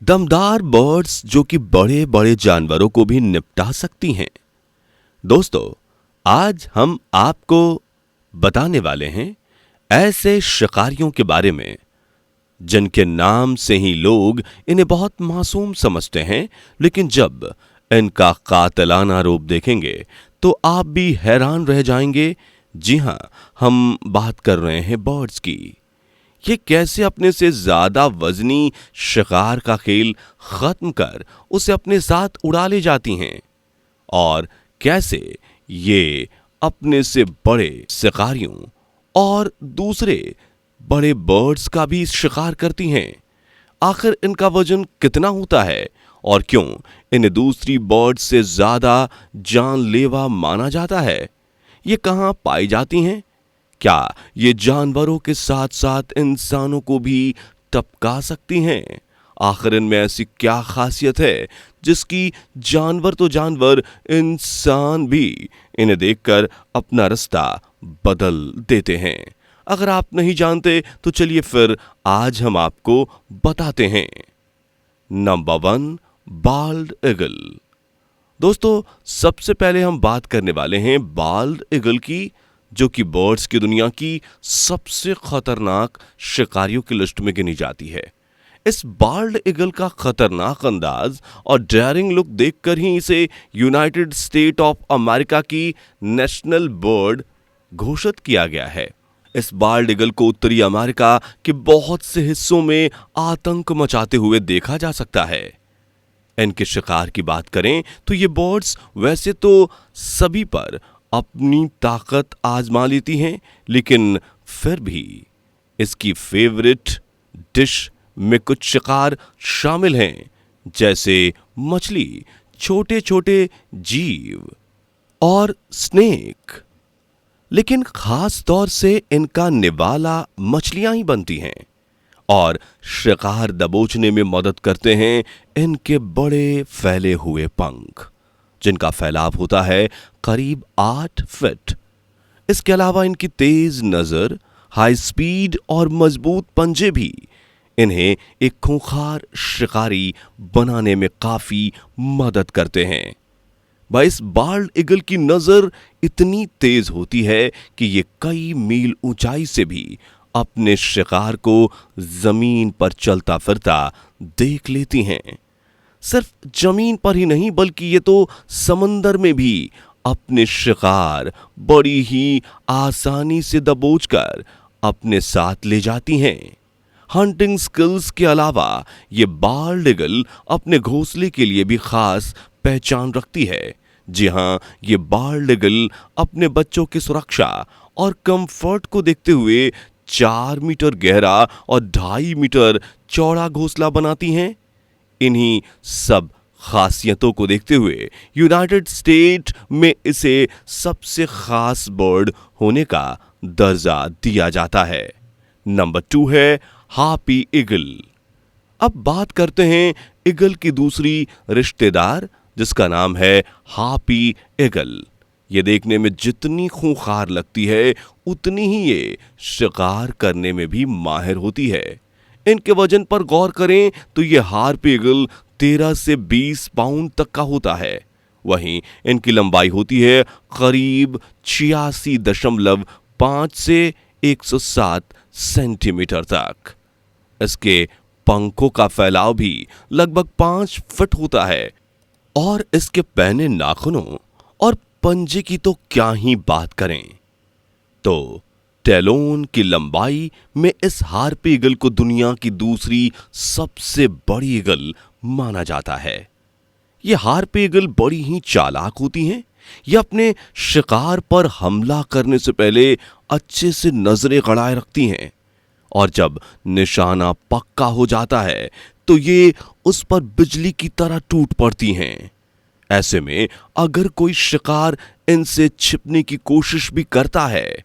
दमदार बर्ड्स जो कि बड़े बड़े जानवरों को भी निपटा सकती हैं। दोस्तों, आज हम आपको बताने वाले हैं ऐसे शिकारियों के बारे में जिनके नाम से ही लोग इन्हें बहुत मासूम समझते हैं, लेकिन जब इनका कातिलाना रूप देखेंगे तो आप भी हैरान रह जाएंगे। जी हां, हम बात कर रहे हैं बर्ड्स की। ये कैसे अपने से ज्यादा वजनी शिकार का खेल खत्म कर उसे अपने साथ उड़ा ले जाती हैं, और कैसे ये अपने से बड़े शिकारियों और दूसरे बड़े बर्ड्स का भी शिकार करती हैं। आखिर इनका वजन कितना होता है और क्यों इन्हें दूसरी बर्ड्स से ज्यादा जानलेवा माना जाता है? ये कहां पाई जाती हैं? क्या ये जानवरों के साथ साथ इंसानों को भी टपका सकती हैं? आखिर इनमें ऐसी क्या खासियत है जिसकी जानवर तो जानवर, इंसान भी इन्हें देखकर अपना रास्ता बदल देते हैं? अगर आप नहीं जानते तो चलिए फिर आज हम आपको बताते हैं। Number 1, bald eagle. दोस्तों, सबसे पहले हम बात करने वाले हैं बाल्ड ईगल की, जो कि बर्ड्स की दुनिया की सबसे खतरनाक शिकारियों की लिस्ट में गिनी जाती है। इस बाल्ड ईगल का खतरनाक अंदाज और डेयरिंग लुक देखकर ही इसे यूनाइटेड स्टेट ऑफ अमेरिका की नेशनल बर्ड घोषित किया गया है। इस बाल्ड ईगल को उत्तरी अमेरिका के बहुत से हिस्सों में आतंक मचाते हुए देखा जा सकता है। इनके शिकार की बात करें तो ये बर्ड्स वैसे तो सभी पर अपनी ताकत आजमा लेती हैं, लेकिन फिर भी इसकी फेवरेट डिश में कुछ शिकार शामिल हैं, जैसे मछली, छोटे छोटे जीव और स्नेक। लेकिन खास तौर से इनका निवाला मछलियां ही बनती हैं, और शिकार दबोचने में मदद करते हैं इनके बड़े फैले हुए पंख, जिनका फैलाव होता है करीब 8 फीट। इसके अलावा इनकी तेज नजर, हाई स्पीड और मजबूत पंजे भी इन्हें एक खूंखार शिकारी बनाने में काफी मदद करते हैं। इस बाल्ड ईगल की नजर इतनी तेज होती है कि ये कई मील ऊंचाई से भी अपने शिकार को जमीन पर चलता फिरता देख लेती हैं। सिर्फ जमीन पर ही नहीं, बल्कि ये तो समंदर में भी अपने शिकार बड़ी ही आसानी से दबोचकर अपने साथ ले जाती हैं। हंटिंग स्किल्स के अलावा ये बाल्ड ईगल अपने घोंसले के लिए भी खास पहचान रखती है। जी हां, ये बाल्ड ईगल अपने बच्चों की सुरक्षा और कंफर्ट को देखते हुए 4 मीटर गहरा और 2.5 मीटर चौड़ा घोंसला बनाती हैं। इन्हीं सब खासियतों को देखते हुए यूनाइटेड स्टेट में इसे सबसे खास बर्ड होने का दर्जा दिया जाता है। नंबर 2 है हार्पी ईगल। अब बात करते हैं ईगल की दूसरी रिश्तेदार, जिसका नाम है हार्पी ईगल। ये देखने में जितनी खूंखार लगती है, उतनी ही ये शिकार करने में भी माहिर होती है। इनके वजन पर गौर करें तो ये हार्पी ईगल 13 से 20 पाउंड तक का होता है। वहीं इनकी लंबाई होती है करीब 86.5 से 107 सेंटीमीटर तक। इसके पंखों का फैलाव भी लगभग 5 फुट होता है, और इसके पैने नाखूनों और पंजे की तो क्या ही बात करें। तो टेलोन की लंबाई में इस हार्पी ईगल को दुनिया की दूसरी सबसे बड़ी ईगल माना जाता है। ये हार्पी ईगल बड़ी ही चालाक होती हैं। ये अपने शिकार पर हमला करने से पहले अच्छे से नजरें गड़ाए रखती हैं, और जब निशाना पक्का हो जाता है तो ये उस पर बिजली की तरह टूट पड़ती हैं। ऐसे में अगर कोई शिकार इनसे छिपने की कोशिश भी करता है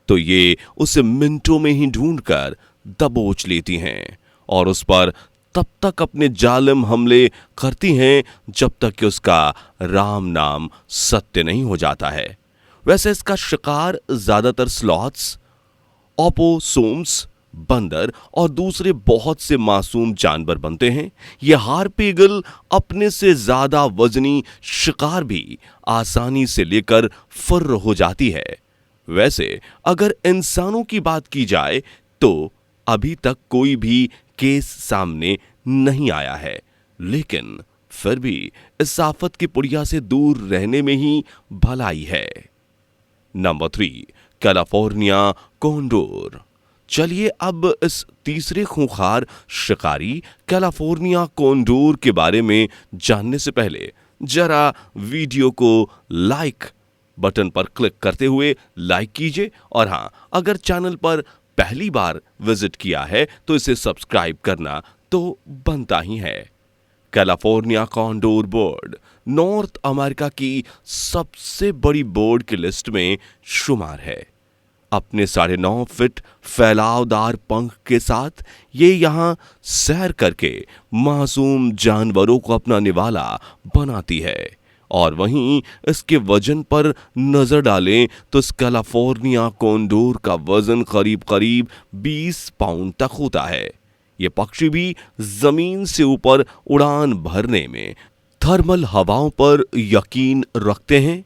तो ये उसे मिनटों में ही ढूंढकर दबोच लेती हैं, और उस पर तब तक अपने जालिम हमले करती हैं जब तक कि उसका राम नाम सत्य नहीं हो जाता है। वैसे इसका शिकार ज्यादातर स्लॉथ्स, ओपोसोम्स, बंदर और दूसरे बहुत से मासूम जानवर बनते हैं। यह हार्पिगल अपने से ज्यादा वजनी शिकार भी आसानी से लेकर फुर्र हो जाती है। वैसे अगर इंसानों की बात की जाए तो अभी तक कोई भी केस सामने नहीं आया है, लेकिन फिर भी इस आफत की पुड़िया से दूर रहने में ही भलाई है। Number 3, California Condor. चलिए अब इस तीसरे खूंखार शिकारी कैलिफोर्निया कोंडोर के बारे में जानने से पहले जरा वीडियो को लाइक बटन पर क्लिक करते हुए लाइक कीजिए, और हां, अगर चैनल पर पहली बार विजिट किया है तो इसे सब्सक्राइब करना तो बनता ही है। California Condor bird north America की सबसे बड़ी बर्ड की लिस्ट में शुमार है। अपने 9.5 फीट फैलावदार पंख के साथ ये यहां सैर करके मासूम जानवरों को अपना निवाला बनाती है, और वहीं इसके वजन पर नजर डालें तो इस कैलिफोर्निया कोंडोर का वजन करीब करीब 20 पाउंड तक होता है। ये पक्षी भी जमीन से ऊपर उड़ान भरने में थर्मल हवाओं पर यकीन रखते हैं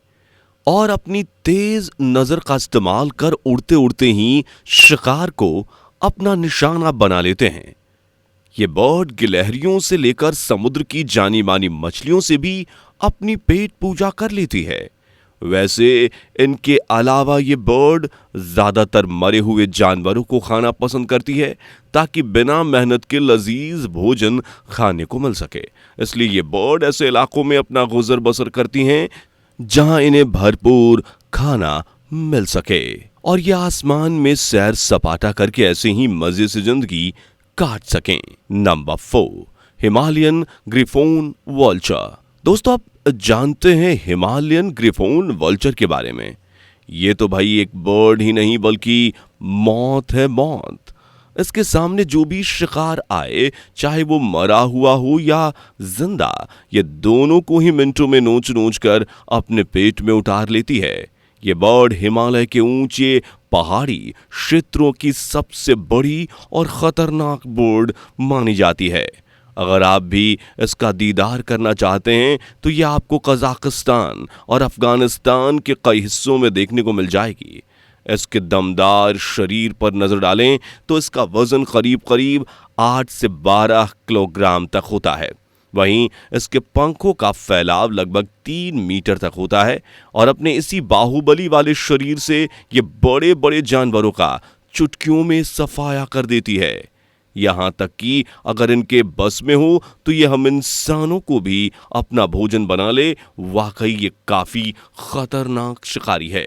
और अपनी तेज नजर का इस्तेमाल कर उड़ते उड़ते ही शिकार को अपना निशाना बना लेते हैं। ये बर्ड गिलहरियों से लेकर समुद्र की जानी मानी मछलियों से भी अपनी पेट पूजा कर लेती है। वैसे इनके अलावा ये बर्ड ज्यादातर मरे हुए जानवरों को खाना पसंद करती है ताकि बिना मेहनत के लजीज भोजन खाने को मिल सके। इसलिए ये बर्ड ऐसे इलाकों में अपना गुजर बसर करती हैं जहां इन्हें भरपूर खाना मिल सके, और ये आसमान में सैर सपाटा करके ऐसे ही मजे से जिंदगी काट सकें। Number 4, Himalayan griffon vulture. दोस्तों, आप जानते हैं हिमालयन ग्रिफोन वल्चर के बारे में? ये तो भाई एक बर्ड ही नहीं बल्कि मौत है, मौत। इसके सामने जो भी शिकार आए, चाहे वो मरा हुआ हो या जिंदा, ये दोनों को ही मिनटों में नोच नोच कर अपने पेट में उतार लेती है। ये बर्ड हिमालय के ऊंचे पहाड़ी क्षेत्रों की सबसे बड़ी और खतरनाक बर्ड मानी जाती है। अगर आप भी इसका दीदार करना चाहते हैं तो यह आपको कजाकिस्तान और अफगानिस्तान के कई हिस्सों में देखने को मिल जाएगी। इसके दमदार शरीर पर नजर डालें तो इसका वजन करीब करीब 8 से 12 किलोग्राम तक होता है। वहीं इसके पंखों का फैलाव लगभग 3 मीटर तक होता है, और अपने इसी बाहुबली वाले शरीर से ये बड़े बड़े जानवरों का चुटकियों में सफाया कर देती है। यहां तक कि अगर इनके बस में हो तो ये हम इंसानों को भी अपना भोजन बना ले। वाकई ये काफी खतरनाक शिकारी है।